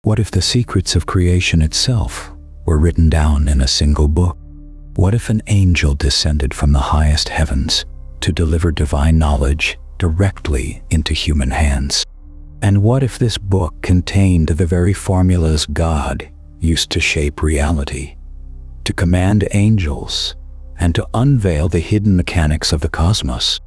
What if the secrets of creation itself were written down in a single book? What if an angel descended from the highest heavens to deliver divine knowledge directly into human hands? And what if this book contained the very formulas God used to shape reality, to command angels, and to unveil the hidden mechanics of the cosmos?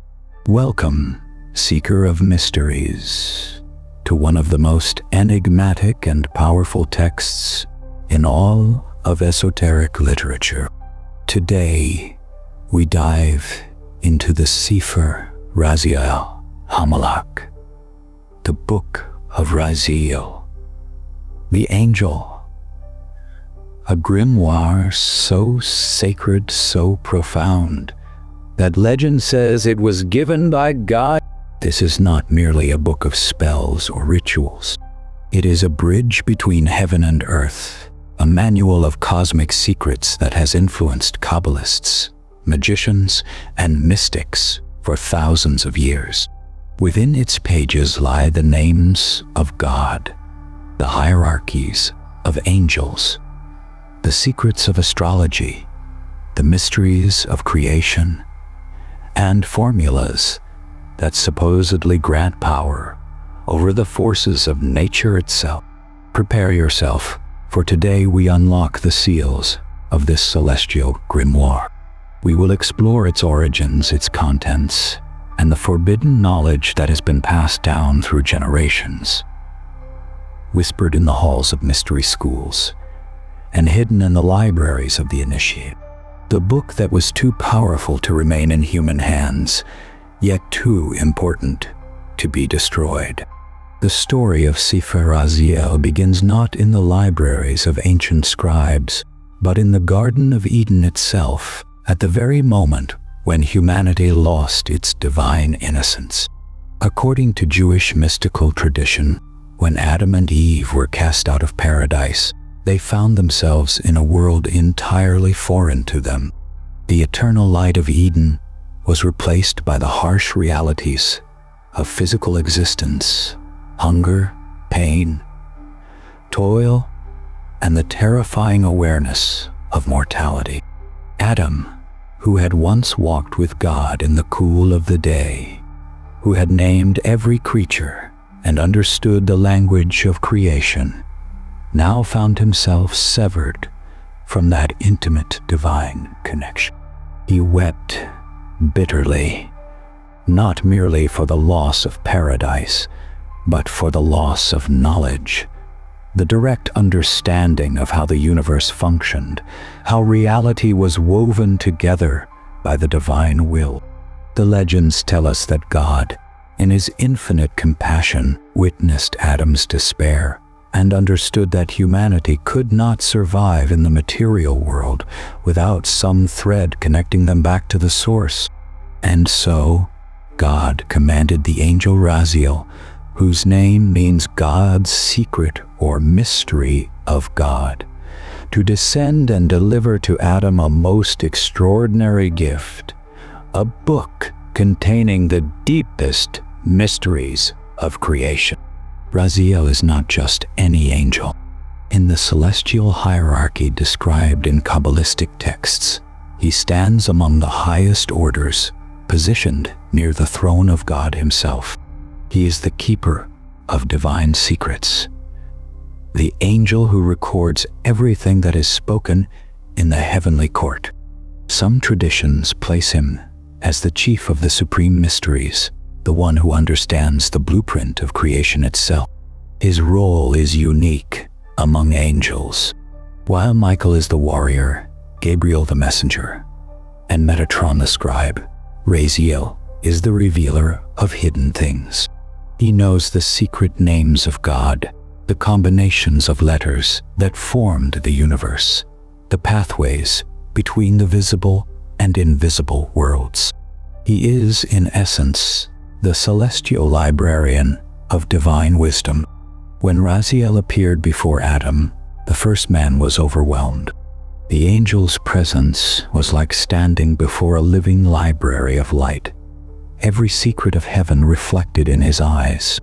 Welcome, seeker of mysteries, to one of the most enigmatic and powerful texts in all of esoteric literature. Today, we dive into the Sefer Raziel HaMalakh, the Book of Raziel the Angel, a grimoire so sacred, so profound, that legend says it was given by God. This is not merely a book of spells or rituals. It is a bridge between heaven and earth, a manual of cosmic secrets that has influenced Kabbalists, magicians, and mystics for thousands of years. Within its pages lie the names of God, the hierarchies of angels, the secrets of astrology, the mysteries of creation, and formulas that supposedly grant power over the forces of nature itself. Prepare yourself, for today we unlock the seals of this celestial grimoire. We will explore its origins, its contents, and the forbidden knowledge that has been passed down through generations, whispered in the halls of mystery schools, and hidden in the libraries of the initiate. The book that was too powerful to remain in human hands, yet too important to be destroyed. The story of Sefer Raziel begins not in the libraries of ancient scribes, but in the Garden of Eden itself, at the very moment when humanity lost its divine innocence. According to Jewish mystical tradition, when Adam and Eve were cast out of paradise, they found themselves in a world entirely foreign to them. The eternal light of Eden was replaced by the harsh realities of physical existence, hunger, pain, toil, and the terrifying awareness of mortality. Adam, who had once walked with God in the cool of the day, who had named every creature and understood the language of creation, now found himself severed from that intimate divine connection. He wept bitterly, not merely for the loss of paradise, but for the loss of knowledge, the direct understanding of how the universe functioned, how reality was woven together by the divine will. The legends tell us that God, in his infinite compassion, witnessed Adam's despair and understood that humanity could not survive in the material world without some thread connecting them back to the source. And so, God commanded the angel Raziel, whose name means God's secret or mystery of God, to descend and deliver to Adam a most extraordinary gift, a book containing the deepest mysteries of creation. Raziel is not just any angel. In the celestial hierarchy described in Kabbalistic texts, he stands among the highest orders, positioned near the throne of God himself. He is the keeper of divine secrets, the angel who records everything that is spoken in the heavenly court. Some traditions place him as the chief of the supreme mysteries, the one who understands the blueprint of creation itself. His role is unique among angels. While Michael is the warrior, Gabriel the messenger, and Metatron the scribe, Raziel is the revealer of hidden things. He knows the secret names of God, the combinations of letters that formed the universe, the pathways between the visible and invisible worlds. He is, in essence, the celestial librarian of divine wisdom. When Raziel appeared before Adam, the first man was overwhelmed. The angel's presence was like standing before a living library of light, every secret of heaven reflected in his eyes.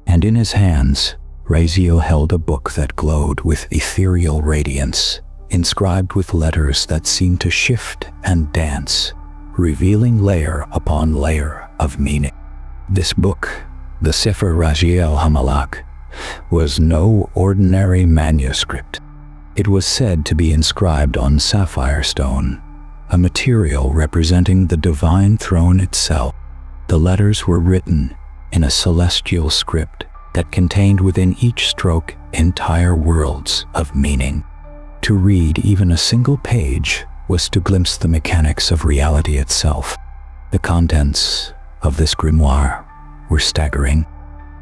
And in his hands, Raziel held a book that glowed with ethereal radiance, inscribed with letters that seemed to shift and dance, revealing layer upon layer of meaning. This book, the Sefer Raziel HaMalakh, was no ordinary manuscript. It was said to be inscribed on sapphire stone, a material representing the divine throne itself. The letters were written in a celestial script that contained within each stroke entire worlds of meaning. To read even a single page was to glimpse the mechanics of reality itself. The contents of this grimoire were staggering.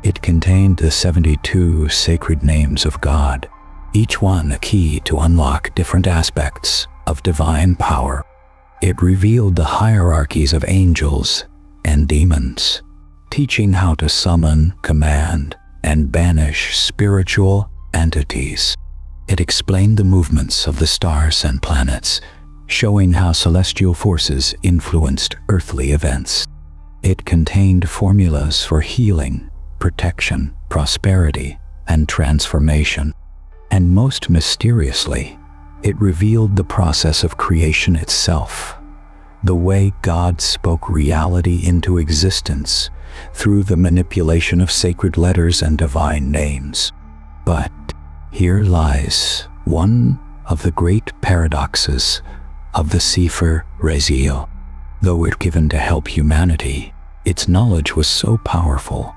It contained the 72 sacred names of God, each one a key to unlock different aspects of divine power. It revealed the hierarchies of angels and demons, teaching how to summon, command, and banish spiritual entities. It explained the movements of the stars and planets, showing how celestial forces influenced earthly events. It contained formulas for healing, protection, prosperity, and transformation. And most mysteriously, it revealed the process of creation itself, the way God spoke reality into existence through the manipulation of sacred letters and divine names. But here lies one of the great paradoxes of the Sefer Raziel. Though it given to help humanity, its knowledge was so powerful,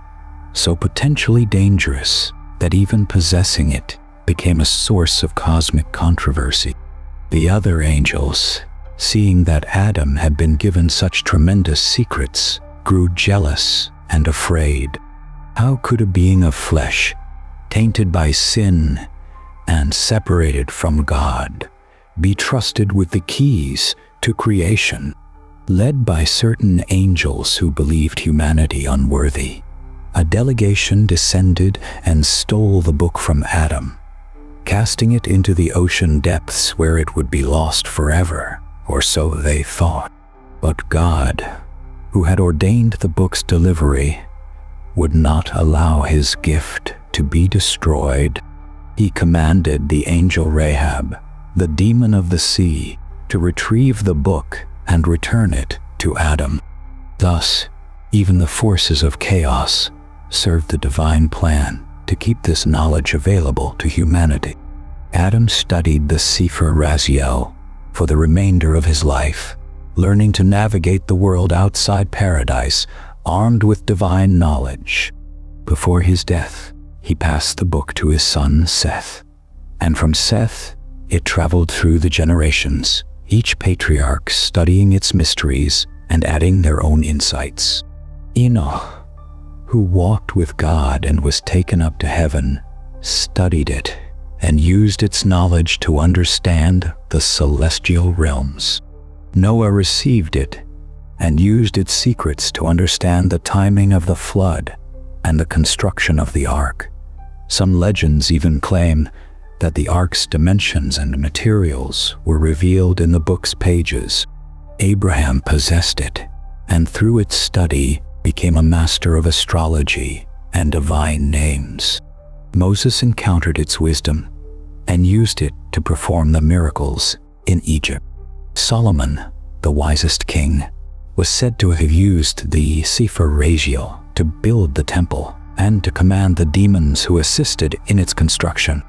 so potentially dangerous, that even possessing it became a source of cosmic controversy. The other angels, seeing that Adam had been given such tremendous secrets, grew jealous and afraid. How could a being of flesh, tainted by sin and separated from God, be trusted with the keys to creation? Led by certain angels who believed humanity unworthy, a delegation descended and stole the book from Adam, casting it into the ocean depths where it would be lost forever, or so they thought. But God, who had ordained the book's delivery, would not allow his gift to be destroyed. He commanded the angel Rahab, the demon of the sea, to retrieve the book and return it to Adam. Thus, even the forces of chaos served the divine plan to keep this knowledge available to humanity. Adam studied the Sefer Raziel for the remainder of his life, learning to navigate the world outside paradise, armed with divine knowledge. Before his death, he passed the book to his son Seth, and from Seth, it traveled through the generations, each patriarch studying its mysteries and adding their own insights. Enoch, who walked with God and was taken up to heaven, studied it and used its knowledge to understand the celestial realms. Noah received it and used its secrets to understand the timing of the flood and the construction of the ark. Some legends even claim that the ark's dimensions and materials were revealed in the book's pages. Abraham possessed it, and through its study became a master of astrology and divine names. Moses encountered its wisdom and used it to perform the miracles in Egypt. Solomon, the wisest king, was said to have used the Sefer Raziel to build the temple and to command the demons who assisted in its construction.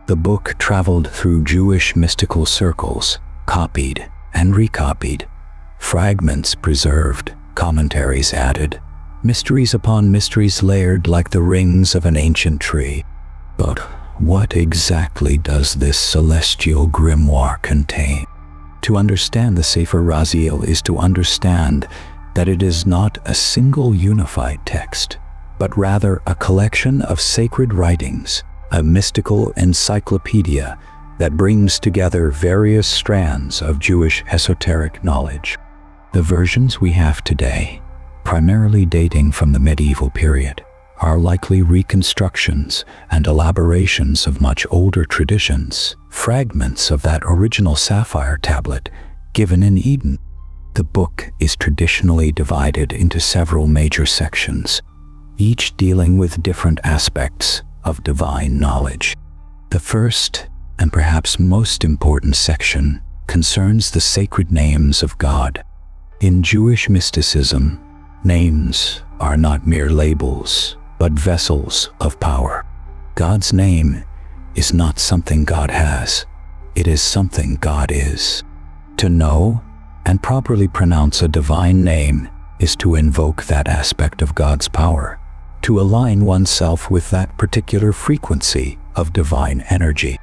The book traveled through Jewish mystical circles, copied and recopied, fragments preserved, commentaries added, mysteries upon mysteries layered like the rings of an ancient tree. But what exactly does this celestial grimoire contain? To understand the Sefer Raziel is to understand that it is not a single unified text, but rather a collection of sacred writings, a mystical encyclopedia that brings together various strands of Jewish esoteric knowledge. The versions we have today, primarily dating from the medieval period, are likely reconstructions and elaborations of much older traditions, fragments of that original sapphire tablet given in Eden. The book is traditionally divided into several major sections, each dealing with different aspects of divine knowledge. The first, and perhaps most important section, concerns the sacred names of God. In Jewish mysticism, names are not mere labels, but vessels of power. God's name is not something God has. It is something God is. To know and properly pronounce a divine name is to invoke that aspect of God's power, to align oneself with that particular frequency of divine energy.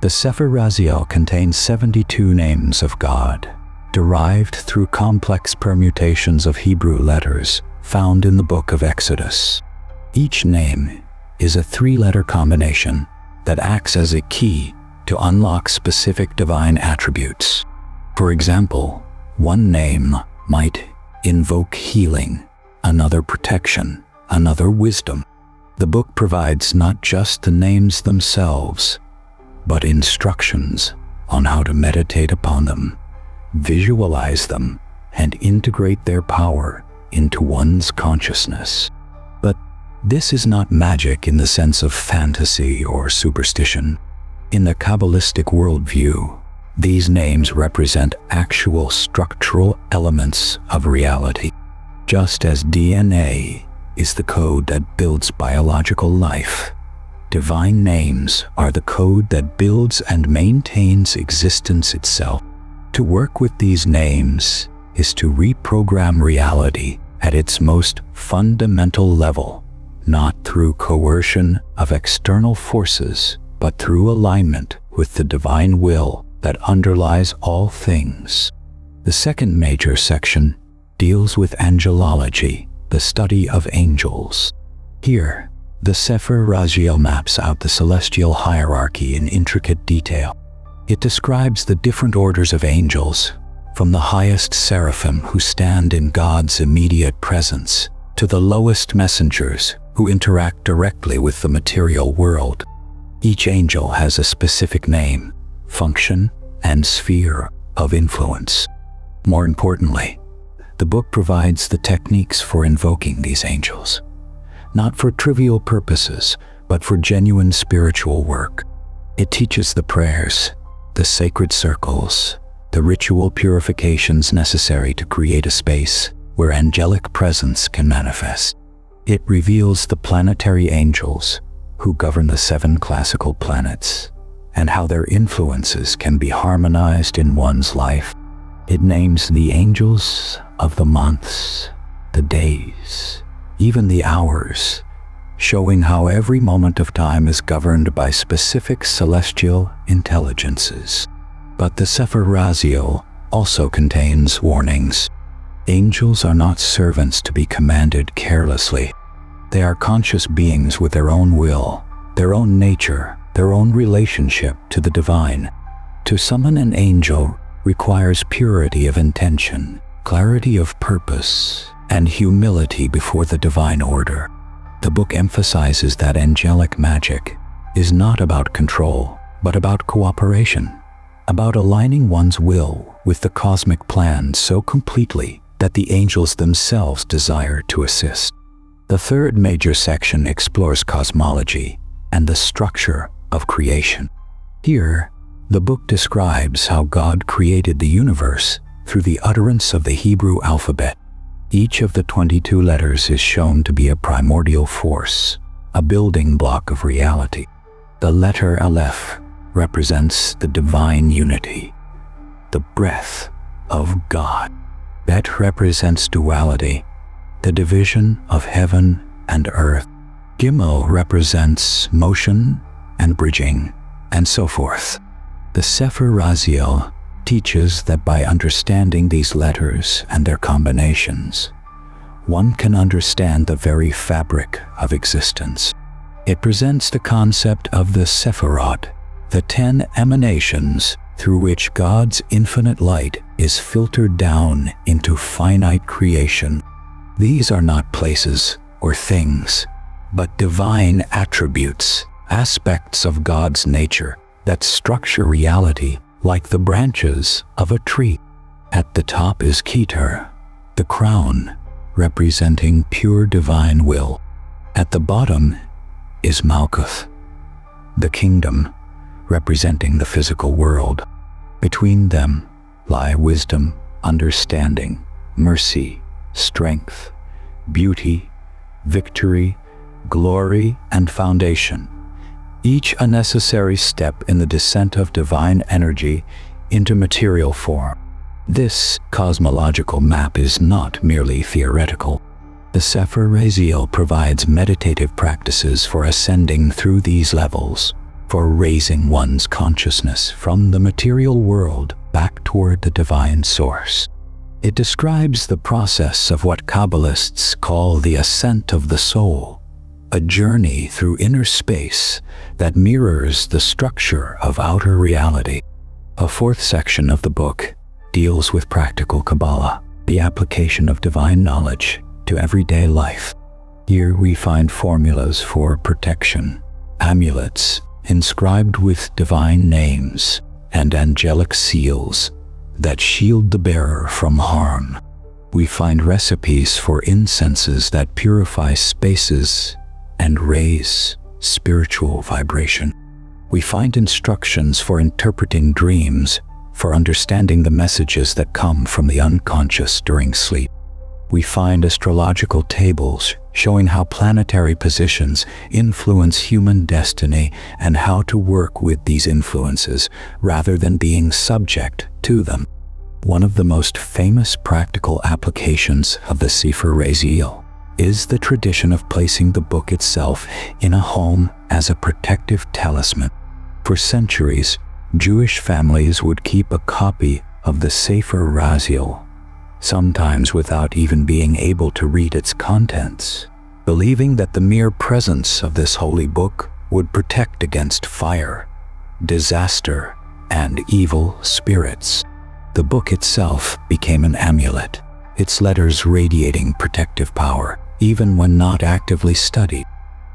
The Sefer Raziel contains 72 names of God, derived through complex permutations of Hebrew letters found in the book of Exodus. Each name is a 3-letter combination that acts as a key to unlock specific divine attributes. For example, one name might invoke healing, another protection, another wisdom. The book provides not just the names themselves, but instructions on how to meditate upon them, visualize them, and integrate their power into one's consciousness. But this is not magic in the sense of fantasy or superstition. In the Kabbalistic worldview, these names represent actual structural elements of reality. Just as DNA is the code that builds biological life, divine names are the code that builds and maintains existence itself. To work with these names is to reprogram reality at its most fundamental level, not through coercion of external forces, but through alignment with the divine will that underlies all things. The second major section deals with angelology, the study of angels. Here, the Sefer Raziel maps out the celestial hierarchy in intricate detail. It describes the different orders of angels, from the highest seraphim who stand in God's immediate presence, to the lowest messengers who interact directly with the material world. Each angel has a specific name, function, and sphere of influence. More importantly, the book provides the techniques for invoking these angels, not for trivial purposes, but for genuine spiritual work. It teaches the prayers, the sacred circles, the ritual purifications necessary to create a space where angelic presence can manifest. It reveals the planetary angels who govern the 7 classical planets, and how their influences can be harmonized in one's life. It names the angels of the months, the days, even the hours, showing how every moment of time is governed by specific celestial intelligences. But the Sefer Raziel also contains warnings. Angels are not servants to be commanded carelessly. They are conscious beings with their own will, their own nature, their own relationship to the divine. To summon an angel requires purity of intention, clarity of purpose, and humility before the divine order. The book emphasizes that angelic magic is not about control, but about cooperation, about aligning one's will with the cosmic plan so completely that the angels themselves desire to assist. The third major section explores cosmology and the structure of creation. Here, the book describes how God created the universe through the utterance of the Hebrew alphabet. Each of the 22 letters is shown to be a primordial force, a building block of reality. The letter Aleph represents the divine unity, the breath of God. Bet represents duality, the division of heaven and earth. Gimel represents motion and bridging, and so forth. The Sefer Raziel teaches that by understanding these letters and their combinations, one can understand the very fabric of existence. It presents the concept of the Sefirot, the 10 emanations through which God's infinite light is filtered down into finite creation. These are not places or things, but divine attributes, aspects of God's nature that structure reality like the branches of a tree. At the top is Keter, the crown, representing pure divine will. At the bottom is Malkuth, the kingdom representing the physical world. Between them lie wisdom, understanding, mercy, strength, beauty, victory, glory, and foundation, each a necessary step in the descent of divine energy into material form. This cosmological map is not merely theoretical. The Sefer Raziel provides meditative practices for ascending through these levels, for raising one's consciousness from the material world back toward the divine source. It describes the process of what Kabbalists call the ascent of the soul, a journey through inner space that mirrors the structure of outer reality. A fourth section of the book deals with practical Kabbalah, the application of divine knowledge to everyday life. Here we find formulas for protection, amulets inscribed with divine names, and angelic seals that shield the bearer from harm. We find recipes for incenses that purify spaces and raise spiritual vibration. We find instructions for interpreting dreams, for understanding the messages that come from the unconscious during sleep. We find astrological tables showing how planetary positions influence human destiny and how to work with these influences rather than being subject to them. One of the most famous practical applications of the Sefer Raziel is the tradition of placing the book itself in a home as a protective talisman. For centuries, Jewish families would keep a copy of the Sefer Raziel, sometimes without even being able to read its contents, believing that the mere presence of this holy book would protect against fire, disaster, and evil spirits. The book itself became an amulet, its letters radiating protective power, even when not actively studied.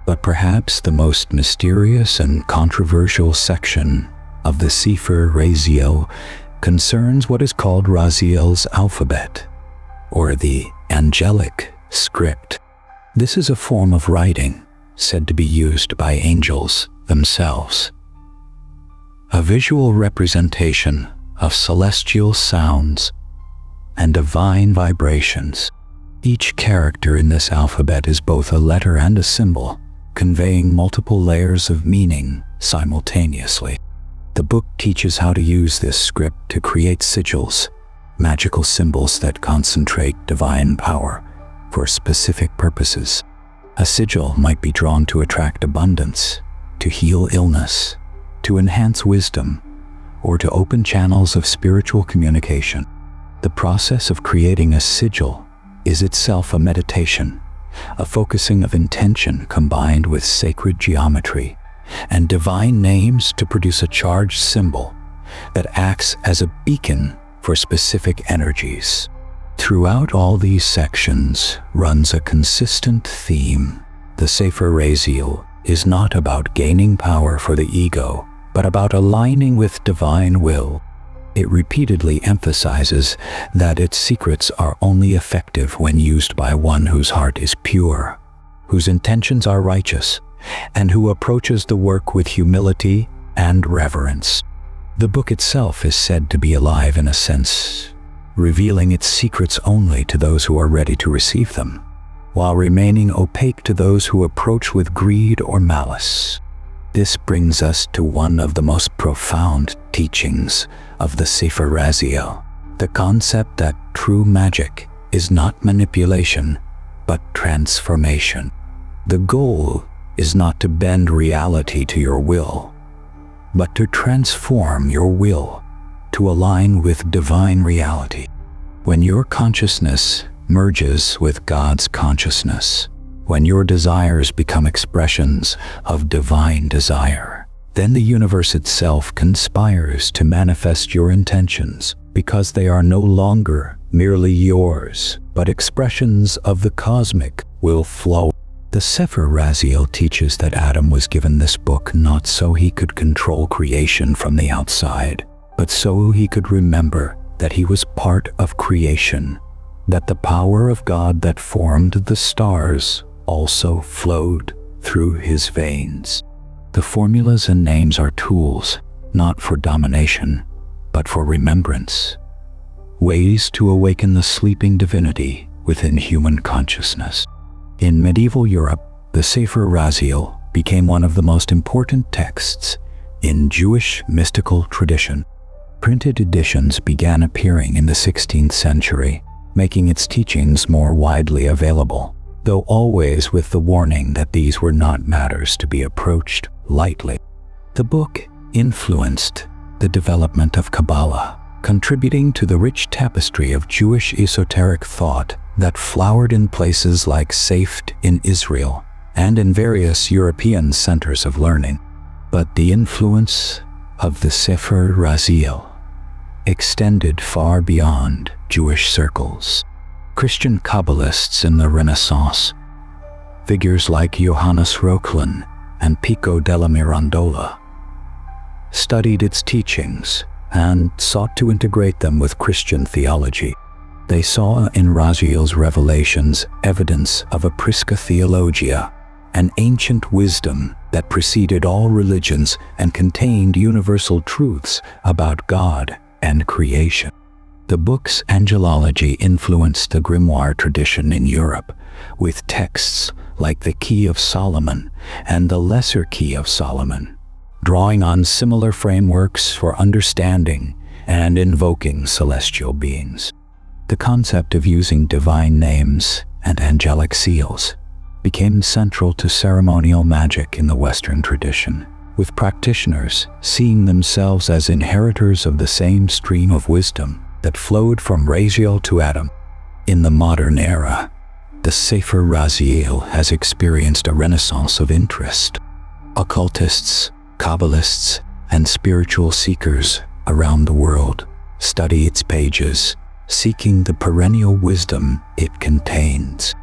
But perhaps the most mysterious and controversial section of the Sefer Raziel concerns what is called Raziel's alphabet, or the angelic script. This is a form of writing said to be used by angels themselves, a visual representation of celestial sounds and divine vibrations. Each character in this alphabet is both a letter and a symbol, conveying multiple layers of meaning simultaneously. The book teaches how to use this script to create sigils, magical symbols that concentrate divine power for specific purposes. A sigil might be drawn to attract abundance, to heal illness, to enhance wisdom, or to open channels of spiritual communication. The process of creating a sigil is itself a meditation, a focusing of intention combined with sacred geometry and divine names to produce a charged symbol that acts as a beacon for specific energies. Throughout all these sections runs a consistent theme. The Sefer Raziel is not about gaining power for the ego, but about aligning with divine will. It repeatedly emphasizes that its secrets are only effective when used by one whose heart is pure, whose intentions are righteous, and who approaches the work with humility and reverence. The book itself is said to be alive in a sense, revealing its secrets only to those who are ready to receive them, while remaining opaque to those who approach with greed or malice. This brings us to one of the most profound teachings of the Sefer Raziel, the concept that true magic is not manipulation, but transformation. The goal is not to bend reality to your will, but to transform your will to align with divine reality. When your consciousness merges with God's consciousness, when your desires become expressions of divine desire, then the universe itself conspires to manifest your intentions, because they are no longer merely yours, but expressions of the cosmic will flow. The Sefer Raziel teaches that Adam was given this book not so he could control creation from the outside, but so he could remember that he was part of creation, that the power of God that formed the stars also flowed through his veins. The formulas and names are tools, not for domination, but for remembrance. Ways to awaken the sleeping divinity within human consciousness. In medieval Europe, the Sefer Raziel became one of the most important texts in Jewish mystical tradition. Printed editions began appearing in the 16th century, making its teachings more widely available, though always with the warning that these were not matters to be approached lightly. The book influenced the development of Kabbalah, contributing to the rich tapestry of Jewish esoteric thought that flowered in places like Seth in Israel and in various European centers of learning. But the influence of the Sefer Raziel extended far beyond Jewish circles. Christian Kabbalists in the Renaissance, figures like Johannes Reuchlin and Pico della Mirandola, studied its teachings and sought to integrate them with Christian theology. They saw in Raziel's revelations evidence of a Prisca theologia, an ancient wisdom that preceded all religions and contained universal truths about God and creation. The book's angelology influenced the grimoire tradition in Europe, with texts like the Key of Solomon and the Lesser Key of Solomon, drawing on similar frameworks for understanding and invoking celestial beings. The concept of using divine names and angelic seals became central to ceremonial magic in the Western tradition, with practitioners seeing themselves as inheritors of the same stream of wisdom that flowed from Raziel to Adam. In the modern era, the Sefer Raziel has experienced a renaissance of interest. Occultists, Kabbalists, and spiritual seekers around the world study its pages, seeking the perennial wisdom it contains.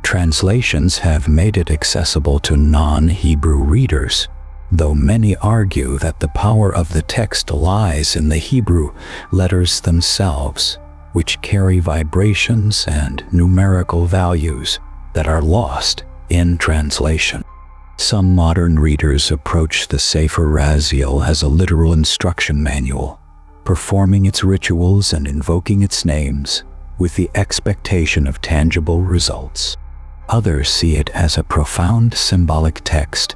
Translations have made it accessible to non-Hebrew readers, though many argue that the power of the text lies in the Hebrew letters themselves, which carry vibrations and numerical values that are lost in translation. Some modern readers approach the Sefer Raziel as a literal instruction manual, performing its rituals and invoking its names with the expectation of tangible results. Others see it as a profound symbolic text,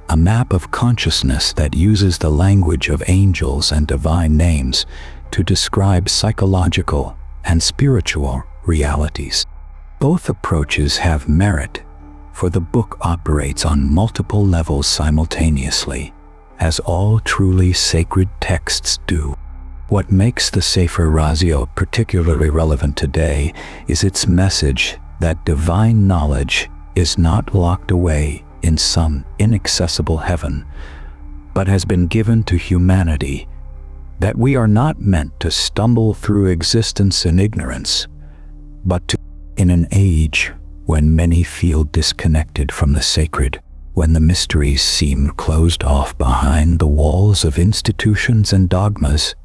a map of consciousness that uses the language of angels and divine names to describe psychological and spiritual realities. Both approaches have merit, for the book operates on multiple levels simultaneously, as all truly sacred texts do. What makes the Sefer Raziel particularly relevant today is its message that divine knowledge is not locked away in some inaccessible heaven, but has been given to humanity, that we are not meant to stumble through existence in ignorance, but to, in an age when many feel disconnected from the sacred, when the mysteries seem closed off behind the walls of institutions and dogmas,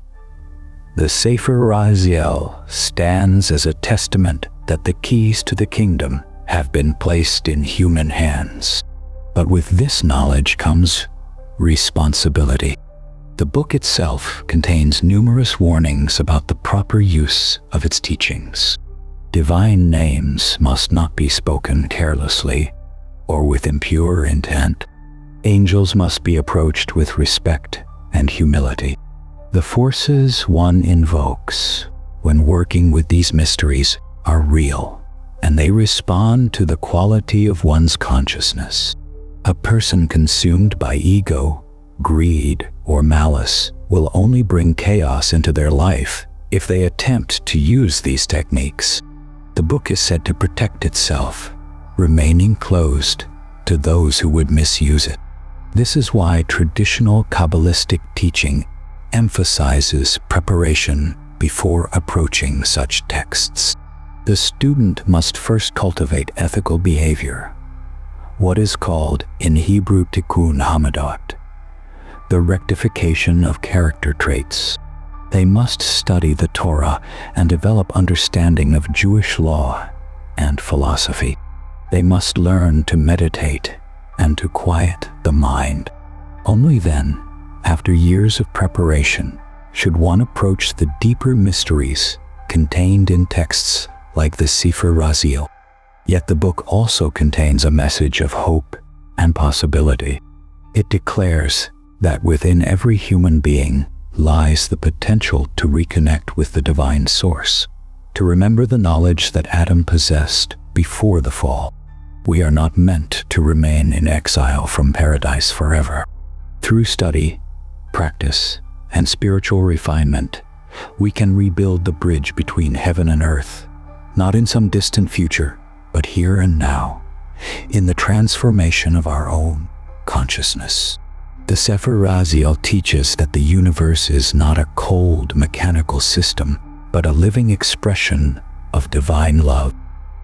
the Sefer Raziel stands as a testament that the keys to the kingdom have been placed in human hands. But with this knowledge comes responsibility. The book itself contains numerous warnings about the proper use of its teachings. Divine names must not be spoken carelessly or with impure intent. Angels must be approached with respect and humility. The forces one invokes when working with these mysteries are real, and they respond to the quality of one's consciousness. A person consumed by ego, greed, or malice will only bring chaos into their life if they attempt to use these techniques. The book is said to protect itself, remaining closed to those who would misuse it. This is why traditional Kabbalistic teaching emphasizes preparation before approaching such texts. The student must first cultivate ethical behavior, what is called in Hebrew tikkun hamiddot, the rectification of character traits. They must study the Torah and develop understanding of Jewish law and philosophy. They must learn to meditate and to quiet the mind. Only then, after years of preparation, should one approach the deeper mysteries contained in texts like the Sefer Raziel. Yet the book also contains a message of hope and possibility. It declares that within every human being lies the potential to reconnect with the divine source, to remember the knowledge that Adam possessed before the fall. We are not meant to remain in exile from paradise forever. Through study, practice, and spiritual refinement, we can rebuild the bridge between heaven and earth, not in some distant future, but here and now, in the transformation of our own consciousness. The Sefer Raziel teaches that the universe is not a cold, mechanical system, but a living expression of divine love.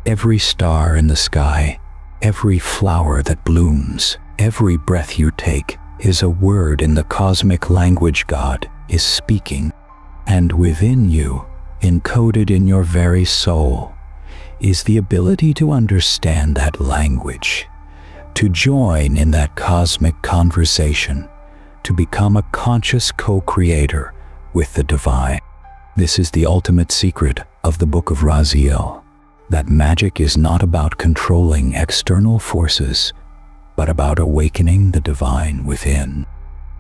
Every star in the sky, every flower that blooms, every breath you take is a word in the cosmic language God is speaking. And within you, encoded in your very soul, is the ability to understand that language, to join in that cosmic conversation, to become a conscious co-creator with the divine. This is the ultimate secret of the Book of Raziel, that magic is not about controlling external forces, but about awakening the divine within.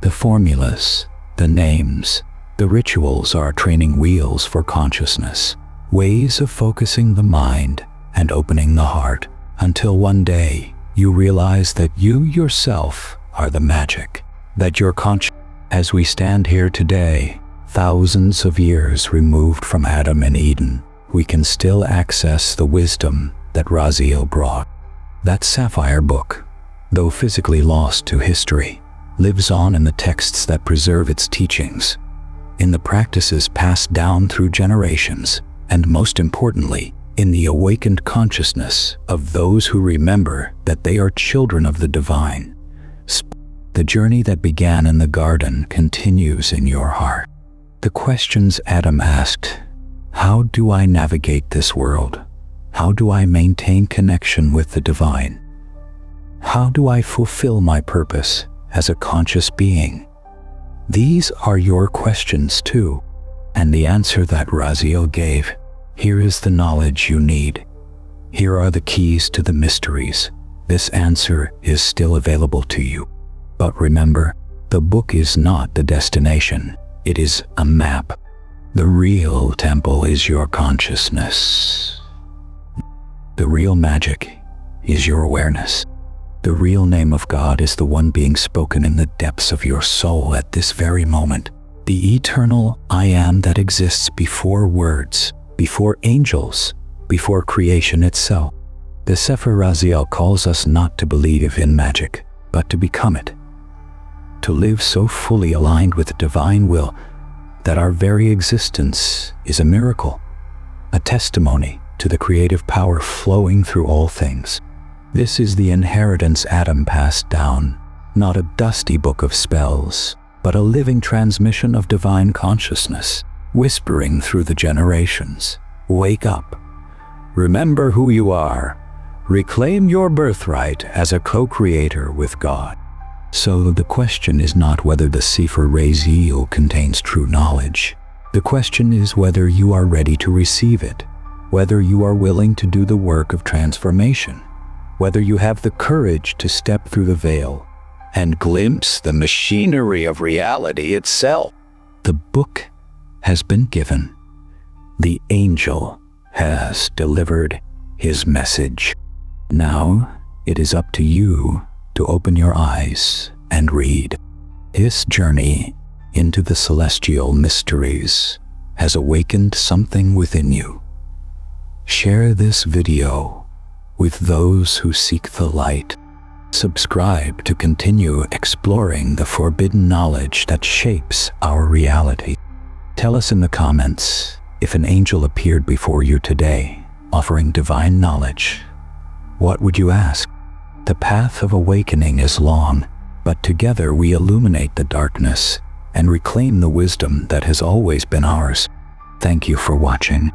The formulas, the names, the rituals are training wheels for consciousness, ways of focusing the mind and opening the heart, until one day you realize that you yourself are the magic, that your conscious. As we stand here today, thousands of years removed from Adam and Eden, we can still access the wisdom that Raziel brought. That sapphire book, though physically lost to history, lives on in the texts that preserve its teachings, in the practices passed down through generations, and most importantly, in the awakened consciousness of those who remember that they are children of the divine. The journey that began in the garden continues in your heart. The questions Adam asked, how do I navigate this world? How do I maintain connection with the divine? How do I fulfill my purpose as a conscious being? These are your questions too, and the answer that Raziel gave. Here is the knowledge you need. Here are the keys to the mysteries. This answer is still available to you. But remember, the book is not the destination. It is a map. The real temple is your consciousness. The real magic is your awareness. The real name of God is the one being spoken in the depths of your soul at this very moment. The eternal I Am that exists before words, before angels, before creation itself. The Sefer Raziel calls us not to believe in magic, but to become it. To live so fully aligned with the divine will that our very existence is a miracle, a testimony to the creative power flowing through all things. This is the inheritance Adam passed down, not a dusty book of spells, but a living transmission of divine consciousness, whispering through the generations. Wake up. Remember who you are. Reclaim your birthright as a co-creator with God. So the question is not whether the Sefer Raziel contains true knowledge. The question is whether you are ready to receive it, whether you are willing to do the work of transformation, whether you have the courage to step through the veil and glimpse the machinery of reality itself. The book has been given. The angel has delivered his message. Now it is up to you to open your eyes and read. This journey into the celestial mysteries has awakened something within you. Share this video with those who seek the light. Subscribe to continue exploring the forbidden knowledge that shapes our reality. Tell us in the comments if an angel appeared before you today, offering divine knowledge. What would you ask? The path of awakening is long, but together we illuminate the darkness and reclaim the wisdom that has always been ours. Thank you for watching.